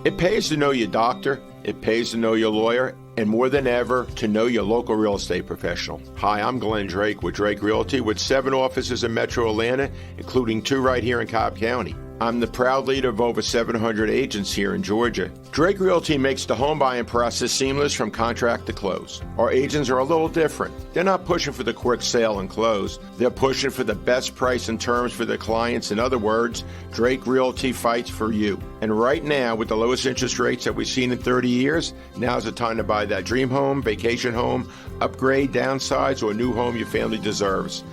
It pays to know your doctor, it pays to know your lawyer, and more than ever, to know your local real estate professional. Hi, I'm Glenn Drake with Drake Realty with 7 offices in Metro Atlanta, including 2 right here in Cobb County. I'm the proud leader of over 700 agents here in Georgia. Drake Realty makes the home buying process seamless from contract to close. Our agents are a little different. They're not pushing for the quick sale and close. They're pushing for the best price and terms for their clients. In other words, Drake Realty fights for you. And right now, with the lowest interest rates that we've seen in 30 years, now's the time to buy that dream home, vacation home, upgrade, downsize, or new home your family deserves.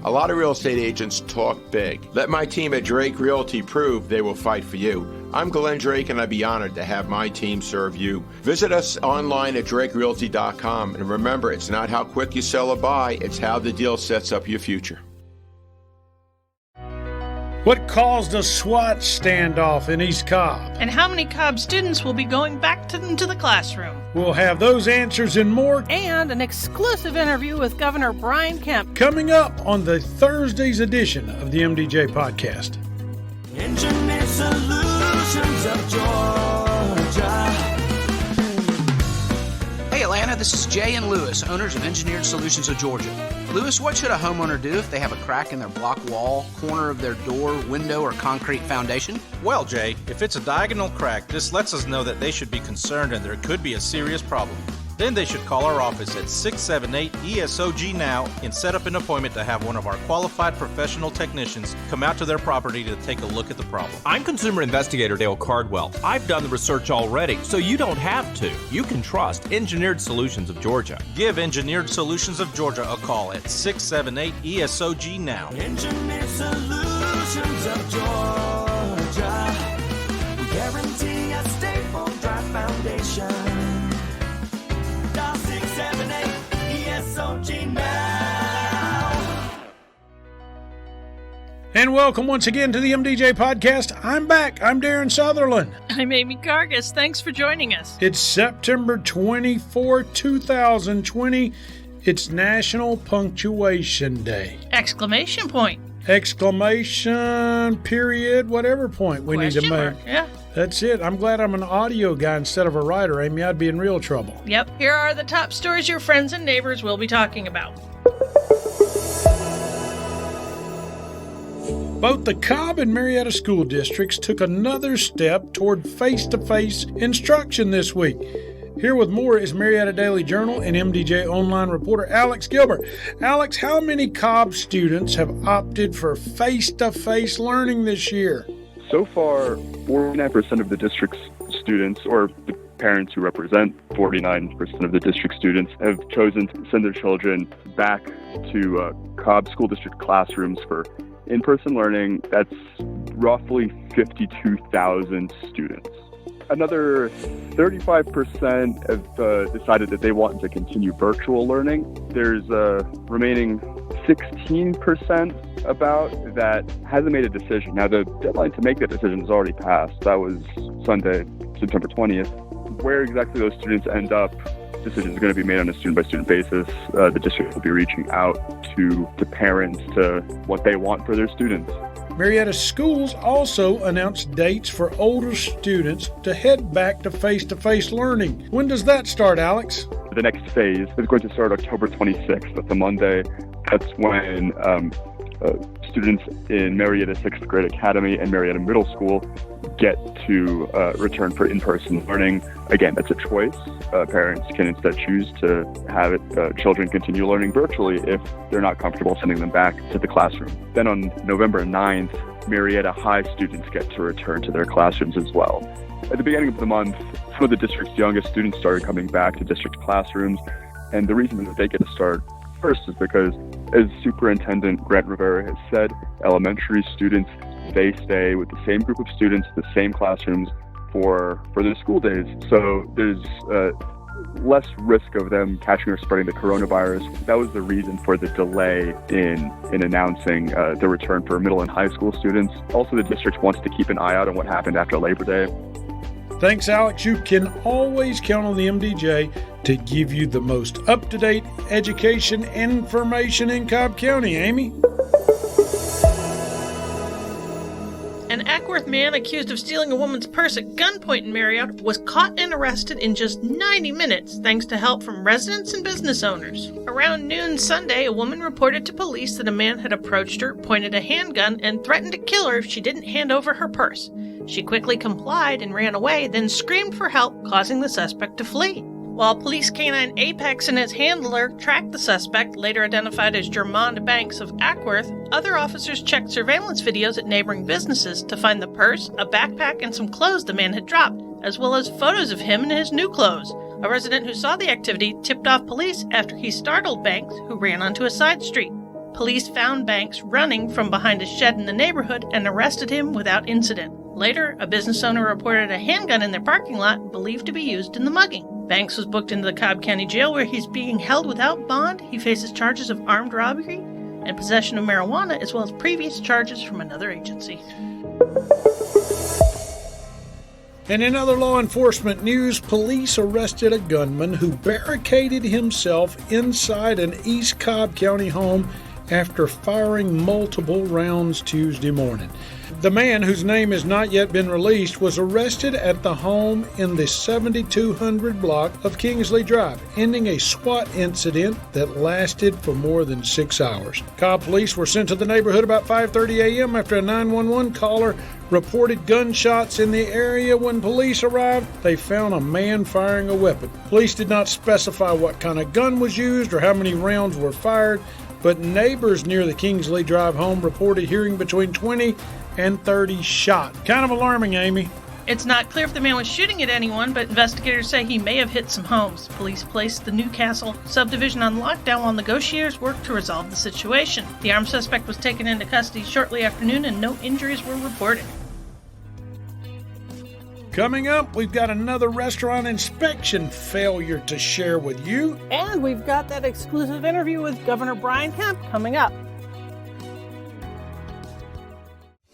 A lot of real estate agents talk big. Let my team at Drake Realty prove they will fight for you. I'm Glenn Drake, and I'd be honored to have my team serve you. Visit us online at drakerealty.com. And remember, it's not how quick you sell or buy, it's how the deal sets up your future. What caused a SWAT standoff in East Cobb? And how many Cobb students will be going back into the classroom? We'll have those answers and more. And an exclusive interview with Governor Brian Kemp. Coming up on the Thursday's edition of the MDJ Podcast. Engineered Solutions of Georgia. Hey Atlanta, this is Jay and Lewis, owners of Engineered Solutions of Georgia. Lewis, what should a homeowner do if they have a crack in their block wall, corner of their door, window, or concrete foundation? Well, Jay, if it's a diagonal crack, this lets us know that they should be concerned and there could be a serious problem. Then they should call our office at 678-ESOG now and set up an appointment to have one of our qualified professional technicians come out to their property to take a look at the problem. I'm consumer investigator Dale Cardwell. I've done the research already, so you don't have to. You can trust Engineered Solutions of Georgia. Give Engineered Solutions of Georgia a call at 678-ESOG now. Engineered Solutions of Georgia. We guarantee a stable, dry foundation. And welcome once again to the MDJ Podcast. I'm back. I'm Darren Sutherland. I'm Amy Cargus. Thanks for joining us. It's September 24, 2020. It's National Punctuation Day. Exclamation point. Exclamation, period, whatever point we Question need to make. mark. Yeah. That's it. I'm glad I'm an audio guy instead of a writer, Amy. I'd be in real trouble. Yep. Here are the top stories your friends and neighbors will be talking about. Both the Cobb and Marietta school districts took another step toward face-to-face instruction this week. Here with more is Marietta Daily Journal and MDJOnline reporter Alex Gilbert. Alex, how many Cobb students have opted for face-to-face learning this year? So far, 49% of the district's students, or the parents who represent 49% of the district students, have chosen to send their children back to Cobb School District classrooms for in-person learning. That's roughly 52,000 students. Another 35% have decided that they want to continue virtual learning. There's a remaining 16% about that hasn't made a decision. Now, the deadline to make that decision has already passed. That was Sunday, September 20th. Where exactly those students end up, decisions are going to be made on a student-by-student basis. The district will be reaching out to parents to what they want for their students. Marietta schools also announced dates for older students to head back to face-to-face learning. When does that start, Alex? The next phase is going to start October 26th. That's a Monday. That's when students in Marietta 6th Grade Academy and Marietta Middle School get to return for in-person learning. Again, that's a choice. Parents can instead choose to have children continue learning virtually if they're not comfortable sending them back to the classroom. Then on November 9th, Marietta High students get to return to their classrooms as well. At the beginning of the month, some of the district's youngest students started coming back to district classrooms, and the reason that they get to start first is because, as Superintendent Grant Rivera has said, elementary students, they stay with the same group of students, the same classrooms for their school days. So there's less risk of them catching or spreading the coronavirus. That was the reason for the delay in announcing the return for middle and high school students. Also, the district wants to keep an eye out on what happened after Labor Day. Thanks, Alex. You can always count on the MDJ to give you the most up-to-date education information in Cobb County. Amy? An Ackworth man accused of stealing a woman's purse at gunpoint in Marietta was caught and arrested in just 90 minutes thanks to help from residents and business owners. Around noon Sunday, a woman reported to police that a man had approached her, pointed a handgun, and threatened to kill her if she didn't hand over her purse. She quickly complied and ran away, then screamed for help, causing the suspect to flee. While Police Canine Apex and his handler tracked the suspect, later identified as Jermond Banks of Ackworth, other officers checked surveillance videos at neighboring businesses to find the purse, a backpack, and some clothes the man had dropped, as well as photos of him in his new clothes. A resident who saw the activity tipped off police after he startled Banks, who ran onto a side street. Police found Banks running from behind a shed in the neighborhood and arrested him without incident. Later, a business owner reported a handgun in their parking lot believed to be used in the mugging. Banks was booked into the Cobb County Jail where he's being held without bond. He faces charges of armed robbery and possession of marijuana, as well as previous charges from another agency. And in other law enforcement news, police arrested a gunman who barricaded himself inside an East Cobb County home after firing multiple rounds Tuesday morning. The man, whose name has not yet been released, was arrested at the home in the 7200 block of Kingsley Drive, ending a SWAT incident that lasted for more than 6 hours. Cobb police were sent to the neighborhood about 5:30 a.m. after a 911 caller reported gunshots in the area. When police arrived, they found a man firing a weapon. Police did not specify what kind of gun was used or how many rounds were fired, but neighbors near the Kingsley Drive home reported hearing between 20 and 30 shots. Kind of alarming, Amy. It's not clear if the man was shooting at anyone, but investigators say he may have hit some homes. Police placed the Newcastle subdivision on lockdown while negotiators worked to resolve the situation. The armed suspect was taken into custody shortly after noon and no injuries were reported. Coming up, we've got another restaurant inspection failure to share with you. And we've got that exclusive interview with Governor Brian Kemp coming up.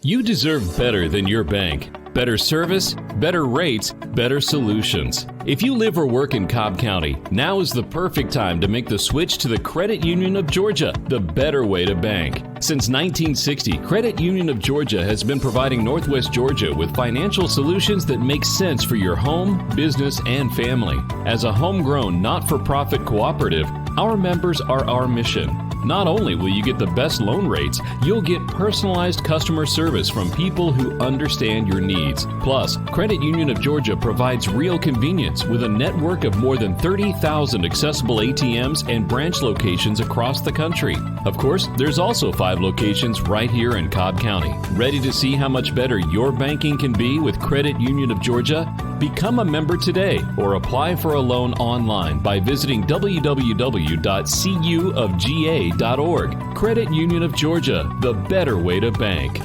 You deserve better than your bank. Better service, better rates, better solutions. If you live or work in Cobb County, now is the perfect time to make the switch to the Credit Union of Georgia, the better way to bank. Since 1960, Credit Union of Georgia has been providing Northwest Georgia with financial solutions that make sense for your home, business, and family. As a homegrown, not-for-profit cooperative, our members are our mission. Not only will you get the best loan rates, you'll get personalized customer service from people who understand your needs. Plus, Credit Union of Georgia provides real convenience with a network of more than 30,000 accessible ATMs and branch locations across the country. Of course, there's also 5 locations right here in Cobb County. Ready to see how much better your banking can be with Credit Union of Georgia? Become a member today or apply for a loan online by visiting www.cuofga.org. Credit Union of Georgia, the better way to bank.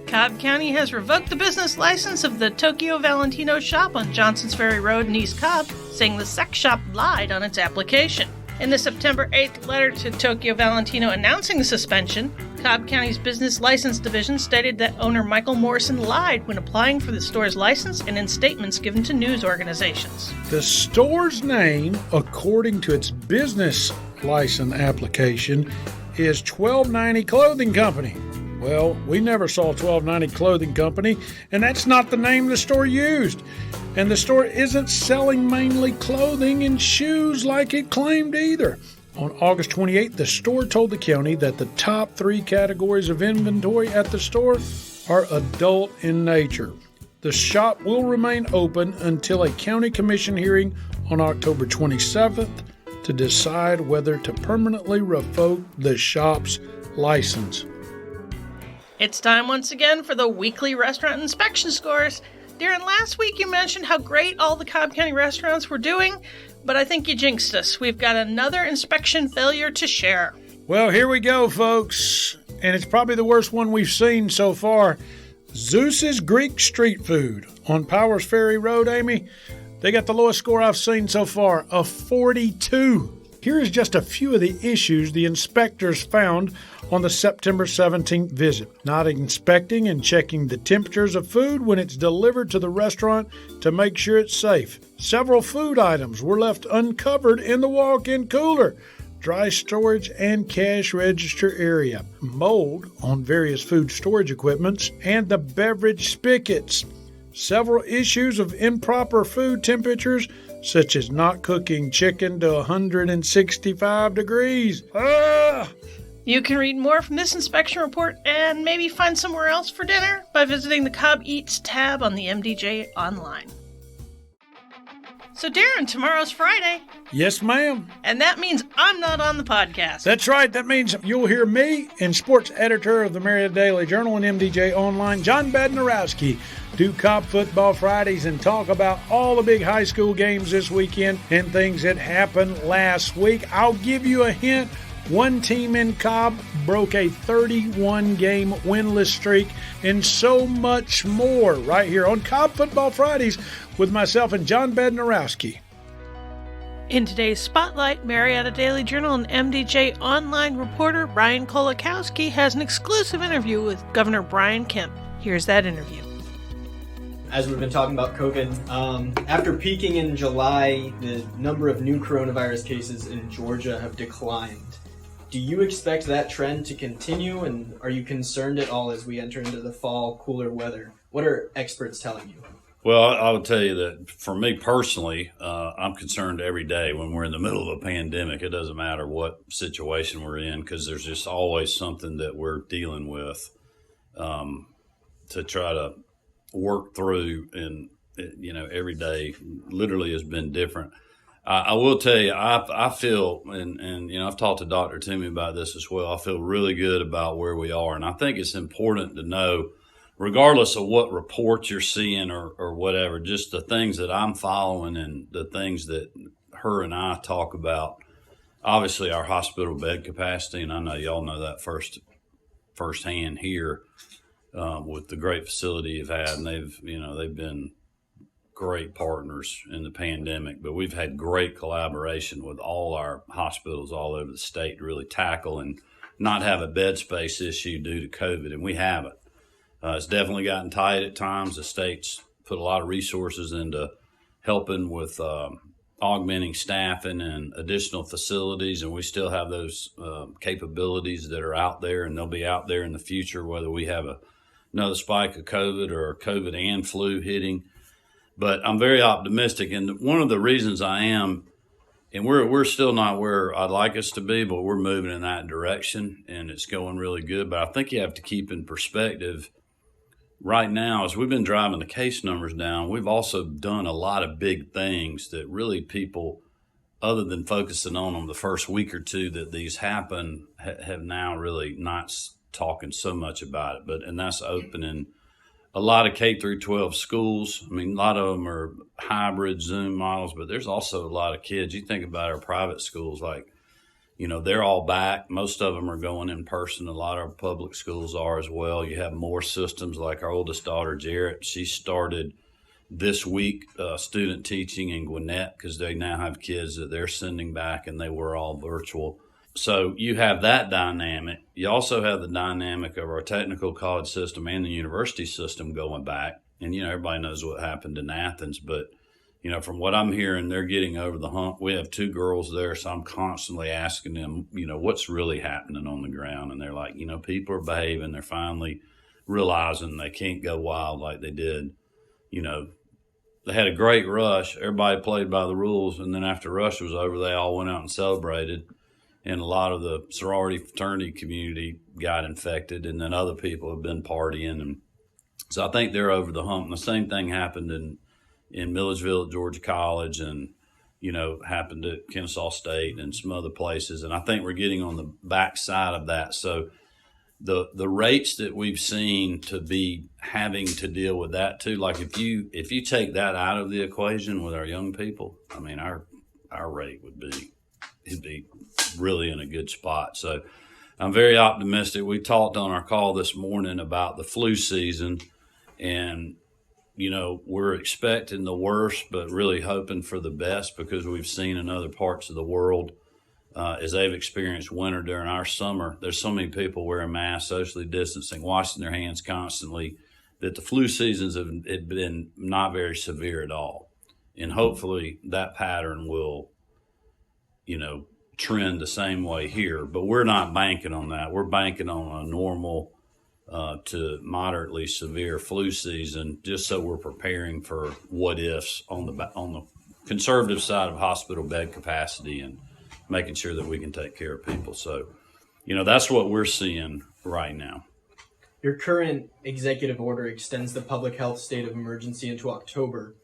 Cobb County has revoked the business license of the Tokyo Valentino shop on Johnson's Ferry Road in East Cobb, saying the sex shop lied on its application. In the September 8th letter to Tokyo Valentino announcing the suspension, Cobb County's Business License Division stated that owner Michael Morrison lied when applying for the store's license and in statements given to news organizations. The store's name, according to its business license application, is 1290 Clothing Company. Well, we never saw 1290 Clothing Company, and that's not the name the store used. And the store isn't selling mainly clothing and shoes like it claimed either. On August 28th, the store told the county that the top 3 categories of inventory at the store are adult in nature. The shop will remain open until a county commission hearing on October 27th to decide whether to permanently revoke the shop's license. It's time once again for the weekly restaurant inspection scores. Darren, last week you mentioned how great all the Cobb County restaurants were doing, but I think you jinxed us. We've got another inspection failure to share. Well, here we go, folks, and it's probably the worst one we've seen so far. Zeus's Greek Street Food on Powers Ferry Road, Amy. They got the lowest score I've seen so far, a 42. Here is just a few of the issues the inspectors found on the September 17th visit. Not inspecting and checking the temperatures of food when it's delivered to the restaurant to make sure it's safe. Several food items were left uncovered in the walk-in cooler. dry storage, and cash register area, mold on various food storage equipments, and the beverage spigots. Several issues of improper food temperatures, such as not cooking chicken to 165 degrees. You can read more from this inspection report and maybe find somewhere else for dinner by visiting the Cobb Eats tab on the MDJ Online. So Darren, tomorrow's Friday. Yes, ma'am. And that means I'm not on the podcast. That's right. That means you'll hear me and sports editor of the Marietta Daily Journal and MDJ Online, John Badnarowski, do Cobb Football Fridays and talk about all the big high school games this weekend and things that happened last week. I'll give you a hint. One team in Cobb broke a 31-game winless streak, and so much more right here on Cobb Football Fridays with myself and John Badnarowski. In today's Spotlight, Marietta Daily Journal and MDJ Online reporter Ryan Kolakowski has an exclusive interview with Governor Brian Kemp. Here's that interview. As we've been talking about COVID, after peaking in July, the number of new coronavirus cases in Georgia have declined. Do you expect that trend to continue, and are you concerned at all as we enter into the fall, cooler weather? What are experts telling you? Well, I would tell you that for me personally, I'm concerned every day when we're in the middle of a pandemic. It doesn't matter what situation we're in, because there's just always something that we're dealing with to try to work through. And, every day literally has been different. I will tell you, I feel, and I've talked to Dr. Toomey about this as well. I feel really good about where we are. And I think it's important to know, regardless of what reports you're seeing or whatever, just the things that I'm following and the things that her and I talk about. Obviously, our hospital bed capacity, and I know y'all know that firsthand here with the great facility you've had, and they've been great partners in the pandemic, but we've had great collaboration with all our hospitals all over the state to really tackle and not have a bed space issue due to COVID, and we haven't. It's definitely gotten tight at times. The state's put a lot of resources into helping with augmenting staffing and additional facilities, and we still have those capabilities that are out there, and they'll be out there in the future, whether we have another spike of COVID or COVID and flu hitting. But I'm very optimistic, and one of the reasons I am, and we're still not where I'd like us to be, but we're moving in that direction, and it's going really good. But I think you have to keep in perspective right now, as we've been driving the case numbers down, we've also done a lot of big things that really people, other than focusing on them the first week or two that these happen, have now really not talking so much about it. And that's opening a lot of K through 12 schools. I mean, a lot of them are hybrid Zoom models, but there's also a lot of kids. You think about our private schools, like, they're all back. Most of them are going in person. A lot of our public schools are as well. You have more systems, like our oldest daughter, Jarrett. She started this week student teaching in Gwinnett because they now have kids that they're sending back, and they were all virtual. So you have that dynamic. You also have the dynamic of our technical college system and the university system going back. And, everybody knows what happened in Athens, but, from what I'm hearing, they're getting over the hump. We have 2 girls there, so I'm constantly asking them, what's really happening on the ground. And they're like, people are behaving. They're finally realizing they can't go wild like they did. They had a great rush. Everybody played by the rules. And then after rush was over, they all went out and celebrated. And a lot of the sorority fraternity community got infected, and then other people have been partying. And so I think they're over the hump. And the same thing happened in Milledgeville at Georgia College, and, happened at Kennesaw State and some other places. And I think we're getting on the backside of that. So the rates that we've seen to be having to deal with that too, like if you take that out of the equation with our young people, I mean, our rate it'd be really in a good spot. So I'm very optimistic. We talked on our call this morning about the flu season, and, we're expecting the worst, but really hoping for the best, because we've seen in other parts of the world, as they've experienced winter during our summer, there's so many people wearing masks, socially distancing, washing their hands constantly, that the flu seasons have been not very severe at all. And hopefully that pattern will, trend the same way here, but we're not banking on that. We're banking on a normal to moderately severe flu season, just so we're preparing for what ifs on the conservative side of hospital bed capacity and making sure that we can take care of people. So, that's what we're seeing right now. Your current executive order extends the public health state of emergency into October.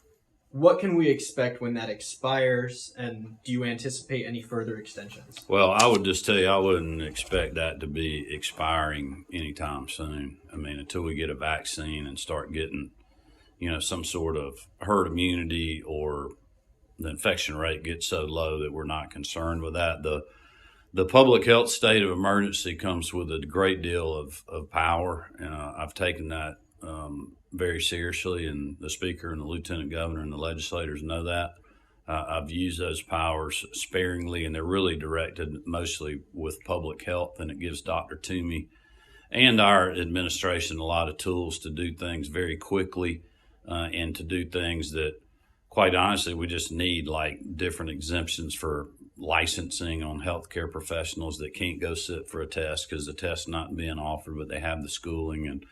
What can we expect when that expires, and do you anticipate any further extensions? Well, I would just tell you, I wouldn't expect that to be expiring anytime soon. I mean, until we get a vaccine and start getting, some sort of herd immunity, or the infection rate gets so low that we're not concerned with that. The public health state of emergency comes with a great deal of power, and I've taken that very seriously, and the speaker and the lieutenant governor and the legislators know that. I've used those powers sparingly, and they're really directed mostly with public health, and it gives Dr. Toomey and our administration a lot of tools to do things very quickly and to do things that, quite honestly, we just need, like different exemptions for licensing on healthcare professionals that can't go sit for a test because the test's not being offered, but they have the schooling, and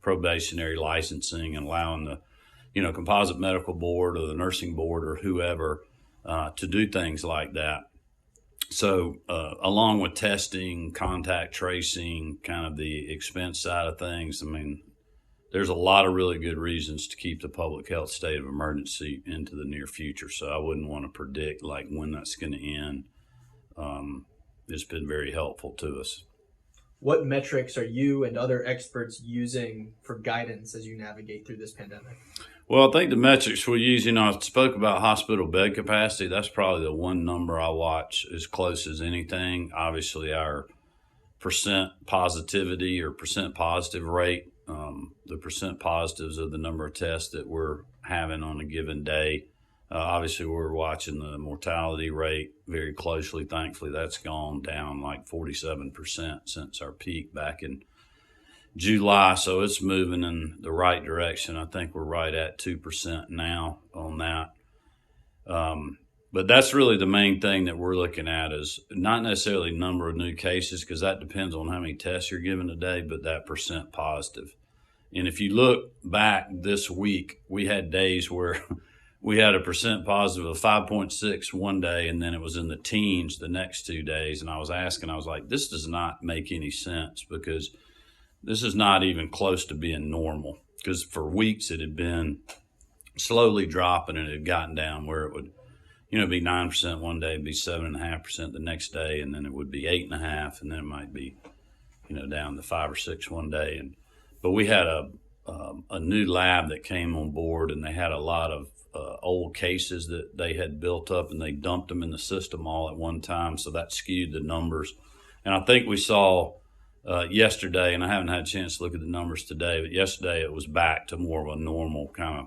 probationary licensing, and allowing the, composite medical board or the nursing board or whoever to do things like that. So along with testing, contact tracing, kind of the expense side of things, I mean, there's a lot of really good reasons to keep the public health state of emergency into the near future. So I wouldn't want to predict like when that's going to end. It's been very helpful to us. What metrics are you and other experts using for guidance as you navigate through this pandemic? Well, I think the metrics we use, I spoke about hospital bed capacity. That's probably the one number I watch as close as anything. Obviously, our percent positivity or percent positive rate, the percent positives of the number of tests that we're having on a given day. Obviously, we're watching the mortality rate very closely. Thankfully, that's gone down like 47% since our peak back in July. So it's moving in the right direction. I think we're right at 2% now on that. But that's really the main thing that we're looking at, is not necessarily number of new cases, because that depends on how many tests you're giving a day, but that percent positive. And if you look back this week, we had days where we had a percent positive of 5.6 one day, and then it was in the teens the next 2 days. And I was like, this does not make any sense, because this is not even close to being normal. Because for weeks it had been slowly dropping, and it had gotten down where it would, be 9% one day, be 7.5% the next day, and then it would be 8.5%, and then it might be, down to 5 or 6 one day. But we had a new lab that came on board, and they had a lot of old cases that they had built up, and they dumped them in the system all at one time. So that skewed the numbers. And I think we saw yesterday, and I haven't had a chance to look at the numbers today, but yesterday it was back to more of a normal kind of,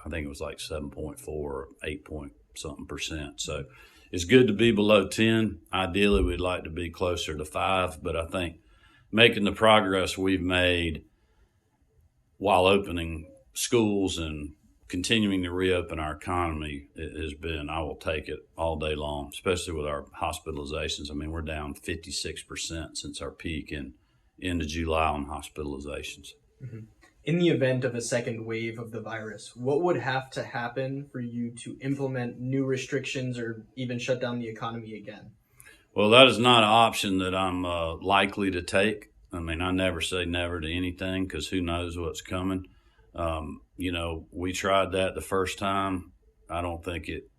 I think it was like 7.4 or 8-point-something%. So it's good to be below 10. Ideally, we'd like to be closer to 5, but I think making the progress we've made while opening schools and continuing to reopen our economy has been, I will take it all day long, especially with our hospitalizations. I mean, we're down 56% since our peak in into July on hospitalizations. Mm-hmm. In the event of a second wave of the virus, what would have to happen for you to implement new restrictions or even shut down the economy again? Well, that is not an option that I'm likely to take. I mean, I never say never to anything, because who knows what's coming. We tried that the first time. I don't think it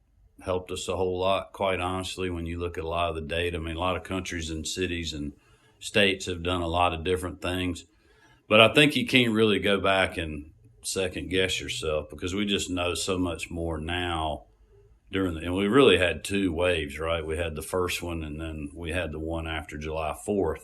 helped us a whole lot, quite honestly, when you look at a lot of the data. I mean, a lot of countries and cities and states have done a lot of different things. But I think you can't really go back and second guess yourself, because we just know so much more now and we really had 2 waves, right? We had the first one, and then we had the one after July 4th.